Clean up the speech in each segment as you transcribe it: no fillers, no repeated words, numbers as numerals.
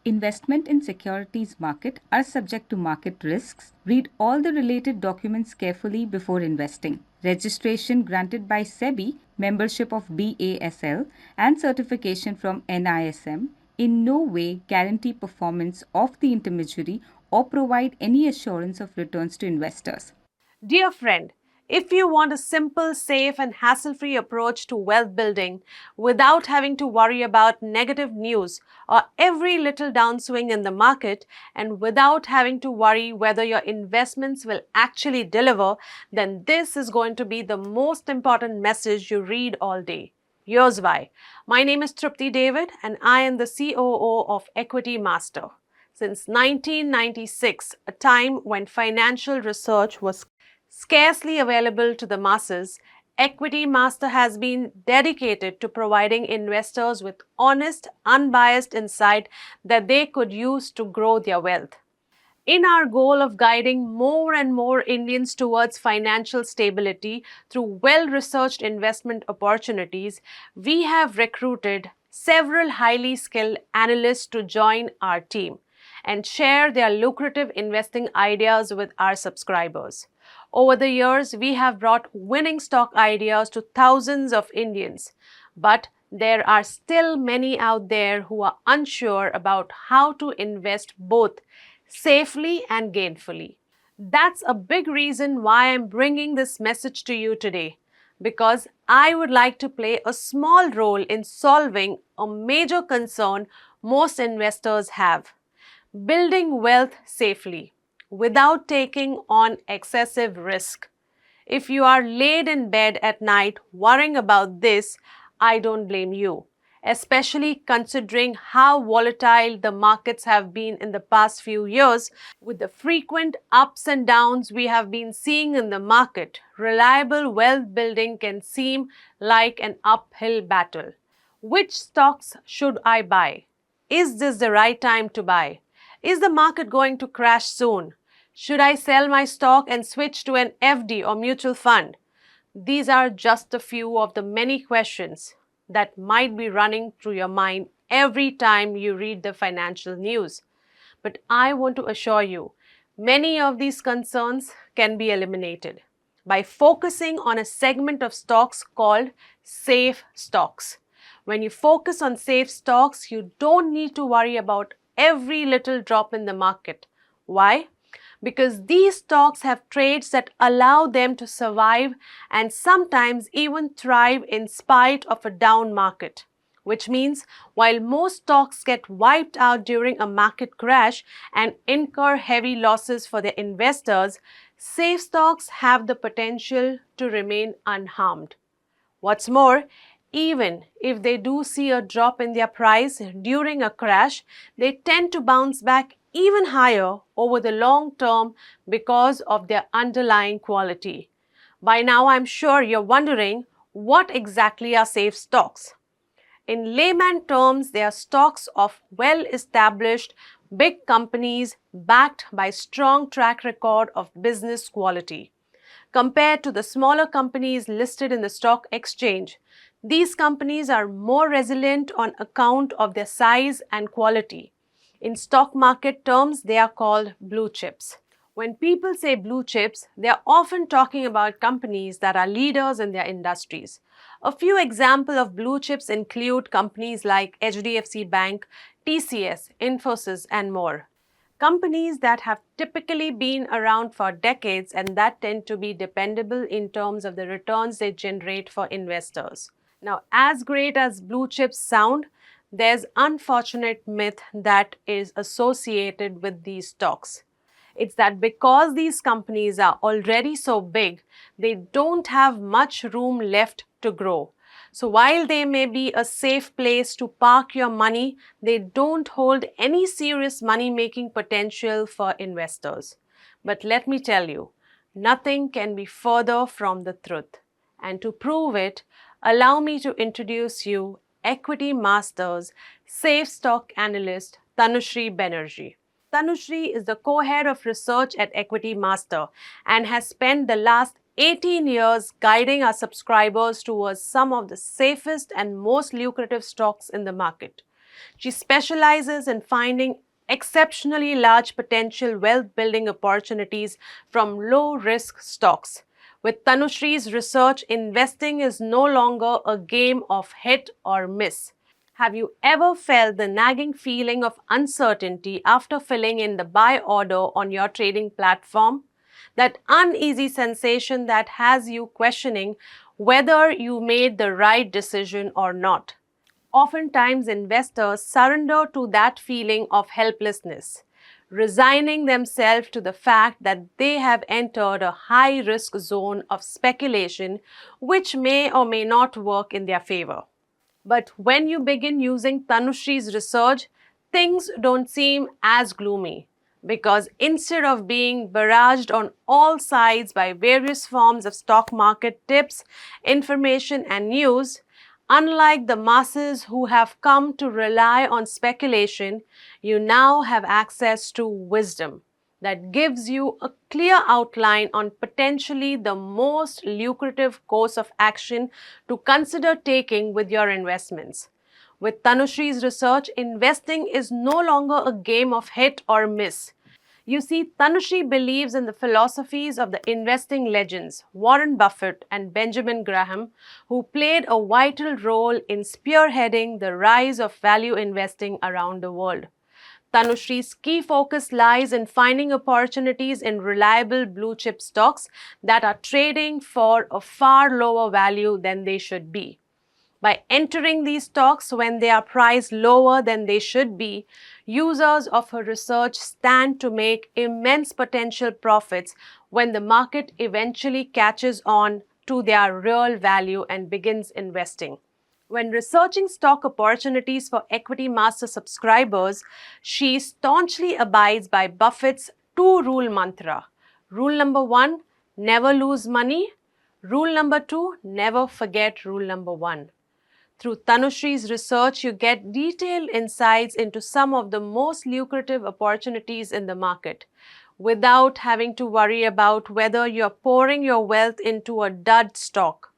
Investment in securities market are subject to market risks. Read all the related documents carefully before investing. Registration granted by SEBI, membership of BASL, and certification from NISM in no way guarantee performance of the intermediary or provide any assurance of returns to investors. Dear friend, if you want a simple, safe, and hassle free approach to wealth building without having to worry about negative news or every little downswing in the market, and without having to worry whether your investments will actually deliver, then this is going to be the most important message you read all day. Here's why. My name is Trupti David, and I am the COO of Equitymaster. Since 1996, a time when financial research was scarcely available to the masses, Equitymaster has been dedicated to providing investors with honest, unbiased insight that they could use to grow their wealth. In our goal of guiding more and more Indians towards financial stability through well-researched investment opportunities, we have recruited several highly skilled analysts to join our team and share their lucrative investing ideas with our subscribers. Over the years, we have brought winning stock ideas to thousands of Indians, but there are still many out there who are unsure about how to invest both safely and gainfully. That's a big reason why I'm bringing this message to you today, because I would like to play a small role in solving a major concern most investors have: building wealth safely without taking on excessive risk. If you are laid in bed at night worrying about this, I don't blame you, especially considering how volatile the markets have been in the past few years. With the frequent ups and downs we have been seeing in the market, reliable wealth building can seem like an uphill battle. Which stocks should I buy? Is this the right time to buy? Is the market going to crash soon? Should I sell my stock and switch to an FD or mutual fund? These are just a few of the many questions that might be running through your mind every time you read the financial news. But I want to assure you, many of these concerns can be eliminated by focusing on a segment of stocks called safe stocks. When you focus on safe stocks, you don't need to worry about every little drop in the market. Why? Because these stocks have traits that allow them to survive and sometimes even thrive in spite of a down market. Which means while most stocks get wiped out during a market crash and incur heavy losses for their investors, safe stocks have the potential to remain unharmed. What's more, even if they do see a drop in their price during a crash, they tend to bounce back even higher over the long term because of their underlying quality. By now, I'm sure you're wondering, what exactly are safe stocks? In layman terms, they are stocks of well-established big companies backed by strong track record of business quality. Compared to the smaller companies listed in the stock exchange, these companies are more resilient on account of their size and quality. In stock market terms, they are called blue chips. When people say blue chips, they are often talking about companies that are leaders in their industries. A few examples of blue chips include companies like HDFC Bank, TCS, Infosys, and more. Companies that have typically been around for decades and that tend to be dependable in terms of the returns they generate for investors. Now, as great as blue chips sound, there's unfortunate myth that is associated with these stocks. It's that because these companies are already so big, they don't have much room left to grow. So while they may be a safe place to park your money, they don't hold any serious money-making potential for investors. But let me tell you, nothing can be further from the truth. And to prove it, allow me to introduce you Equitymaster's safe stock analyst, Tanushree Banerjee. Tanushree is the co-head of research at Equitymaster and has spent the last 18 years guiding our subscribers towards some of the safest and most lucrative stocks in the market. She specializes in finding exceptionally large potential wealth building opportunities from low risk stocks. With Tanushree's research, investing is no longer a game of hit or miss. Have you ever felt the nagging feeling of uncertainty after filling in the buy order on your trading platform? That uneasy sensation that has you questioning whether you made the right decision or not. Oftentimes, investors surrender to that feeling of helplessness, resigning themselves to the fact that they have entered a high risk zone of speculation which may or may not work in their favor. But when you begin using Tanushree's research, things don't seem as gloomy. Because instead of being barraged on all sides by various forms of stock market tips, information, and news, unlike the masses who have come to rely on speculation, you now have access to wisdom that gives you a clear outline on potentially the most lucrative course of action to consider taking with your investments. With Tanushree's research, investing is no longer a game of hit or miss. You see, Tanushree believes in the philosophies of the investing legends, Warren Buffett and Benjamin Graham, who played a vital role in spearheading the rise of value investing around the world. Tanushree's key focus lies in finding opportunities in reliable blue chip stocks that are trading for a far lower value than they should be. By entering these stocks when they are priced lower than they should be, users of her research stand to make immense potential profits when the market eventually catches on to their real value and begins investing. When researching stock opportunities for Equitymaster subscribers, she staunchly abides by Buffett's two rule mantra. Rule number one, never lose money. Rule number two, never forget rule number one. Through Tanushree's research, you get detailed insights into some of the most lucrative opportunities in the market without having to worry about whether you're pouring your wealth into a dud stock.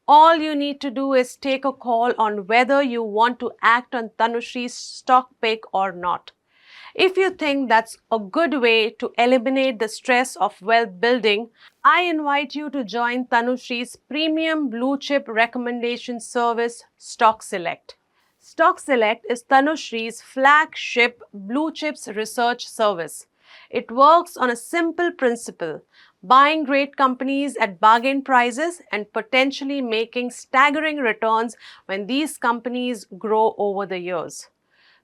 All you need to do is take a call on whether you want to act on Tanushree's stock pick or not. If you think that's a good way to eliminate the stress of wealth building, I invite you to join Tanushree's premium blue chip recommendation service, Stock Select. Stock Select is Tanushree's flagship blue chips research service. It works on a simple principle: buying great companies at bargain prices and potentially making staggering returns when these companies grow over the years.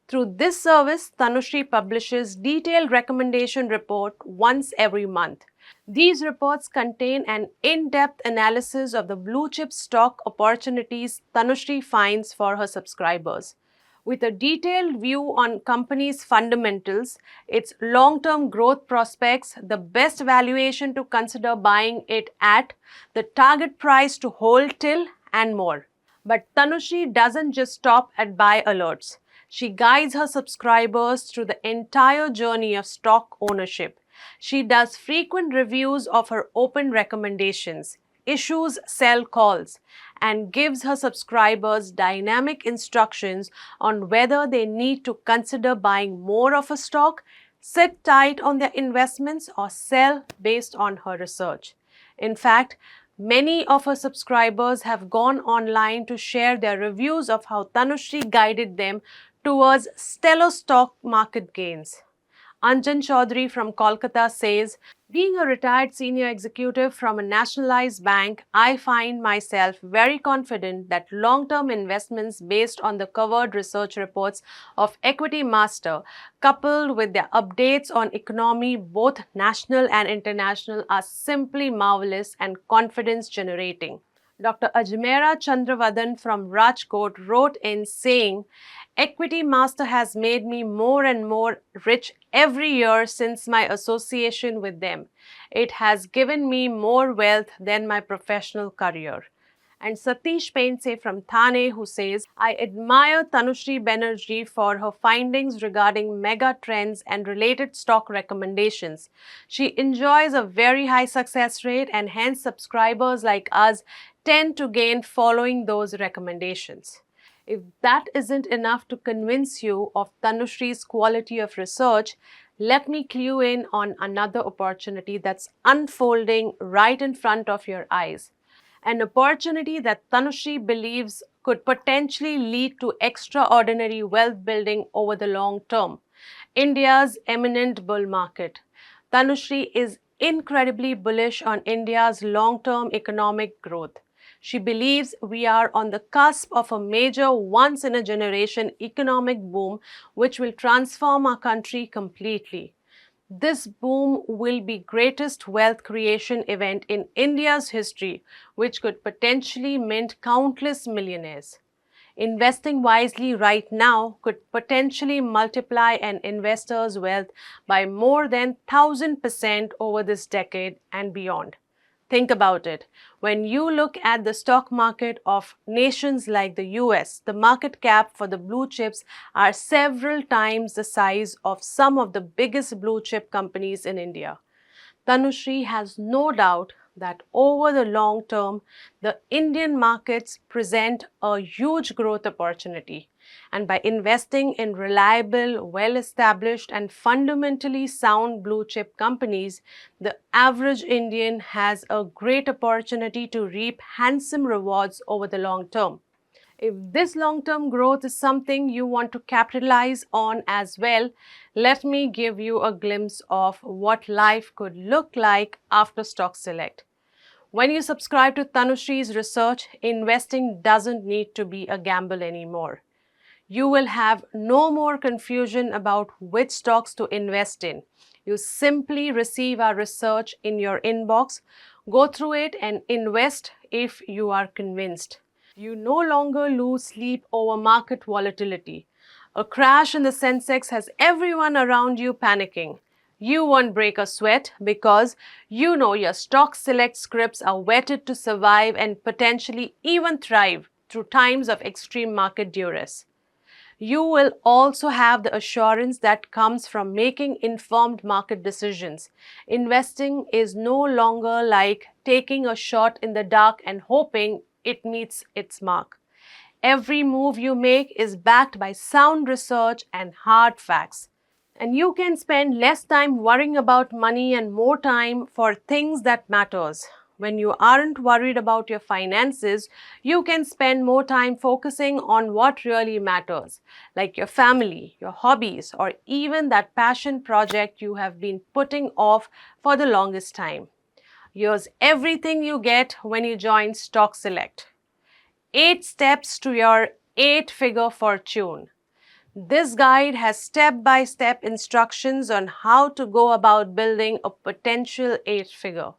Through this service, Tanushree publishes detailed recommendation report once every month. These reports contain an in-depth analysis of the blue chip stock opportunities Tanushree finds for her subscribers. With a detailed view on companies' fundamentals, its long-term growth prospects, the best valuation to consider buying it at, the target price to hold till, and more. But Tanushree doesn't just stop at buy alerts. She guides her subscribers through the entire journey of stock ownership. She does frequent reviews of her open recommendations, issues sell calls, and gives her subscribers dynamic instructions on whether they need to consider buying more of a stock, sit tight on their investments, or sell based on her research. In fact, many of her subscribers have gone online to share their reviews of how Tanushree guided them towards stellar stock market gains. Anjan Chaudhary from Kolkata says, being a retired senior executive from a nationalized bank, I find myself very confident that long-term investments based on the covered research reports of Equitymaster, coupled with their updates on economy, both national and international, are simply marvelous and confidence-generating. Dr. Ajmera Chandravadan from Rajkot wrote in saying, Equitymaster has made me more and more rich every year since my association with them. It has given me more wealth than my professional career. And Satish Painse from Thane, who says, I admire Tanushree Banerjee for her findings regarding mega trends and related stock recommendations. She enjoys a very high success rate, and hence subscribers like us tend to gain following those recommendations. If that isn't enough to convince you of Tanushree's quality of research, let me clue in on another opportunity that's unfolding right in front of your eyes. An opportunity that Tanushree believes could potentially lead to extraordinary wealth building over the long term. India's eminent bull market. Tanushree is incredibly bullish on India's long-term economic growth. She believes we are on the cusp of a major once-in-a-generation economic boom which will transform our country completely. This boom will be greatest wealth creation event in India's history, which could potentially mint countless millionaires. Investing wisely right now could potentially multiply an investor's wealth by more than 1000% over this decade and beyond. Think about it. When you look at the stock market of nations like the US, the market cap for the blue chips are several times the size of some of the biggest blue chip companies in India. Tanushree has no doubt that over the long term, the Indian markets present a huge growth opportunity. And by investing in reliable, well established, and fundamentally sound blue chip companies, the average Indian has a great opportunity to reap handsome rewards over the long term. If this long term growth is something you want to capitalize on as well, let me give you a glimpse of what life could look like after Stock Select. When you subscribe to Tanushree's research, investing doesn't need to be a gamble anymore. You will have no more confusion about which stocks to invest in. You simply receive our research in your inbox, go through it, and invest if you are convinced. You no longer lose sleep over market volatility. A crash in the Sensex has everyone around you panicking. You won't break a sweat because you know your stock select scripts are vetted to survive and potentially even thrive through times of extreme market duress. You will also have the assurance that comes from making informed market decisions. Investing is no longer like taking a shot in the dark and hoping it meets its mark. Every move you make is backed by sound research and hard facts. And you can spend less time worrying about money and more time for things that matters. When you aren't worried about your finances, you can spend more time focusing on what really matters, like your family, your hobbies, or even that passion project you have been putting off for the longest time. Here's everything you get when you join Stock Select. 8 steps to your 8-figure fortune. This guide has step-by-step instructions on how to go about building a potential 8-figure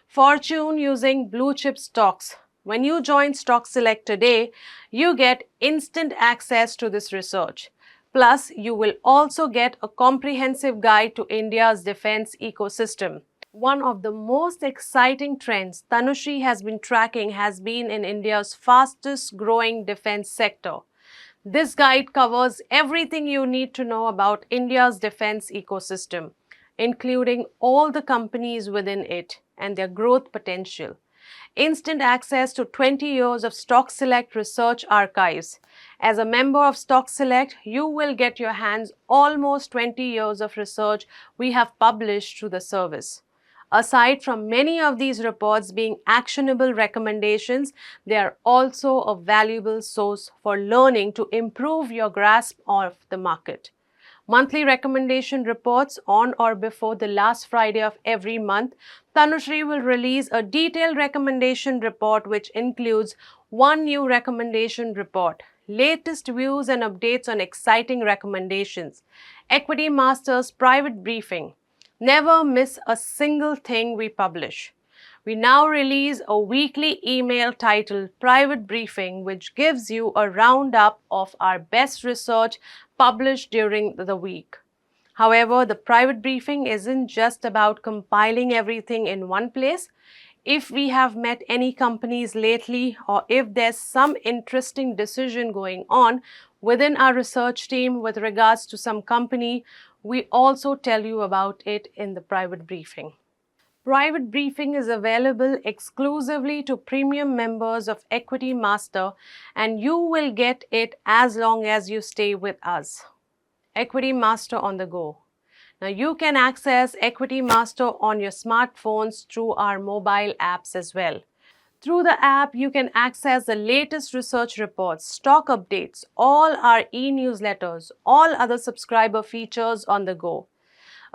fortune using blue chip stocks. When you join Stock Select today, you get instant access to this research. Plus, you will also get a comprehensive guide to India's defense ecosystem. One of the most exciting trends Tanushree has been tracking has been in India's fastest growing defense sector. This guide covers everything you need to know about India's defense ecosystem, including all the companies within it and their growth potential. Instant access to 20 years of Stock Select research archives. As a member of Stock Select, you will get your hands almost 20 years of research we have published through the service. Aside from many of these reports being actionable recommendations, they are also a valuable source for learning to improve your grasp of the market. Monthly recommendation reports on or before the last Friday of every month, Tanushree will release a detailed recommendation report which includes one new recommendation report, latest views and updates on exciting recommendations, Equitymaster's private briefing. Never miss a single thing we publish. We now release a weekly email titled Private Briefing, which gives you a roundup of our best research published during the week. However, the private briefing isn't just about compiling everything in one place. If we have met any companies lately or if there's some interesting decision going on within our research team with regards to some company, we also tell you about it in the private briefing. Private briefing is available exclusively to premium members of Equitymaster, and you will get it as long as you stay with us. Equitymaster on the go. Now you can access Equitymaster on your smartphones through our mobile apps as well. Through the app, you can access the latest research reports, stock updates, all our e-newsletters, all other subscriber features on the go.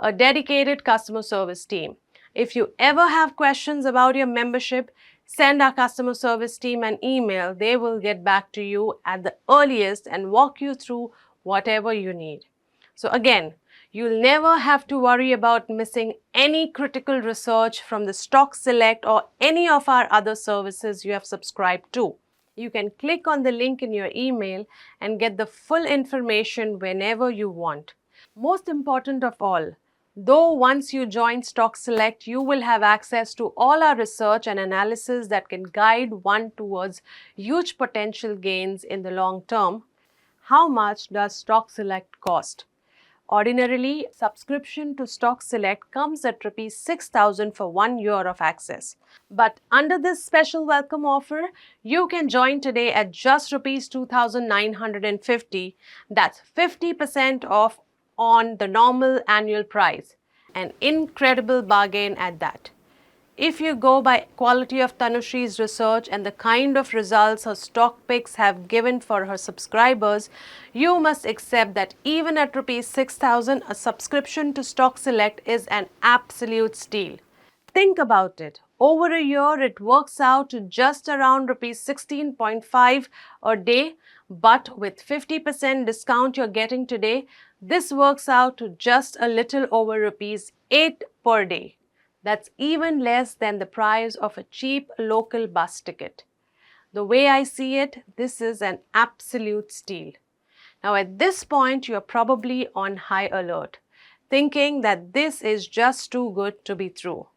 A dedicated customer service team. If you ever have questions about your membership, send our customer service team an email. They will get back to you at the earliest and walk you through whatever you need. So again, you'll never have to worry about missing any critical research from the Stock Select or any of our other services you have subscribed to. You can click on the link in your email and get the full information whenever you want. Most important of all, though once you join Stock Select, you will have access to all our research and analysis that can guide one towards huge potential gains in the long term. How much does Stock Select cost? Ordinarily, subscription to Stock Select comes at Rs 6,000 for 1 year of access. But under this special welcome offer, you can join today at just Rs 2,950. That's 50% off on the normal annual price. An incredible bargain at that. If you go by quality of Tanushree's research and the kind of results her stock picks have given for her subscribers, you must accept that even at Rs 6,000, a subscription to Stock Select is an absolute steal. Think about it. Over a year, it works out to just around Rs 16.5 a day, but with 50% discount you're getting today, this works out to just a little over Rs 8 per day. That's even less than the price of a cheap local bus ticket. The way I see it, this is an absolute steal. Now at this point, you're probably on high alert, thinking that this is just too good to be true.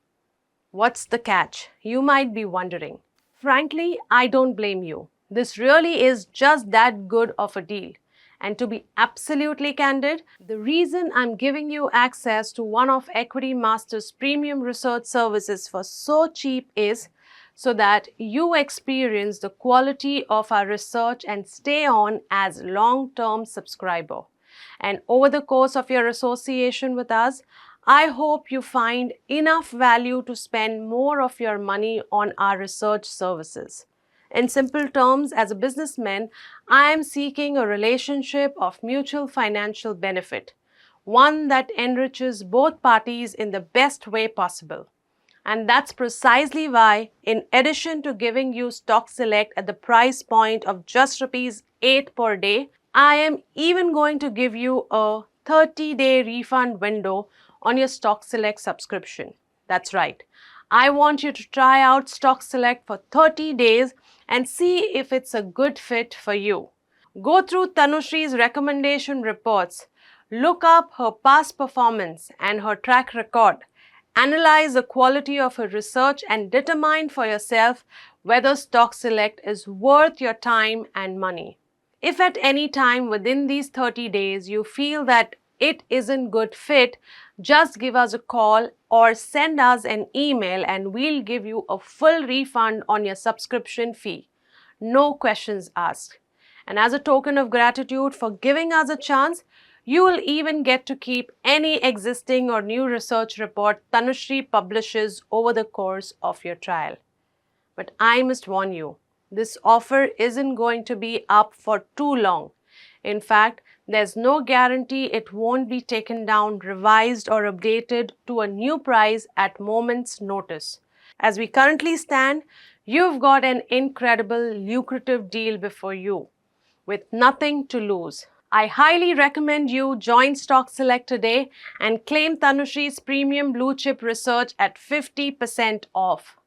What's the catch? You might be wondering. Frankly, I don't blame you. This really is just that good of a deal. And to be absolutely candid, the reason I'm giving you access to one of Equitymaster's premium research services for so cheap is so that you experience the quality of our research and stay on as long-term subscriber. And over the course of your association with us, I hope you find enough value to spend more of your money on our research services. In simple terms, as a businessman, I am seeking a relationship of mutual financial benefit, one that enriches both parties in the best way possible. And that's precisely why, in addition to giving you Stock Select at the price point of just Rs 8 per day, I am even going to give you a 30-day refund window on your Stock Select subscription. That's right. I want you to try out Stock Select for 30 days and see if it's a good fit for you. Go through Tanushree's recommendation reports, look up her past performance and her track record, analyze the quality of her research and determine for yourself whether Stock Select is worth your time and money. If at any time within these 30 days you feel that it isn't good fit, just give us a call or send us an email and we'll give you a full refund on your subscription fee. No questions asked. And as a token of gratitude for giving us a chance, you will even get to keep any existing or new research report Tanushree publishes over the course of your trial. But I must warn you, this offer isn't going to be up for too long. In fact, there's no guarantee it won't be taken down, revised or updated to a new price at moment's notice. As we currently stand, you've got an incredible, lucrative deal before you, with nothing to lose. I highly recommend you join Stock Select today and claim Tanushree's premium blue chip research at 50% off.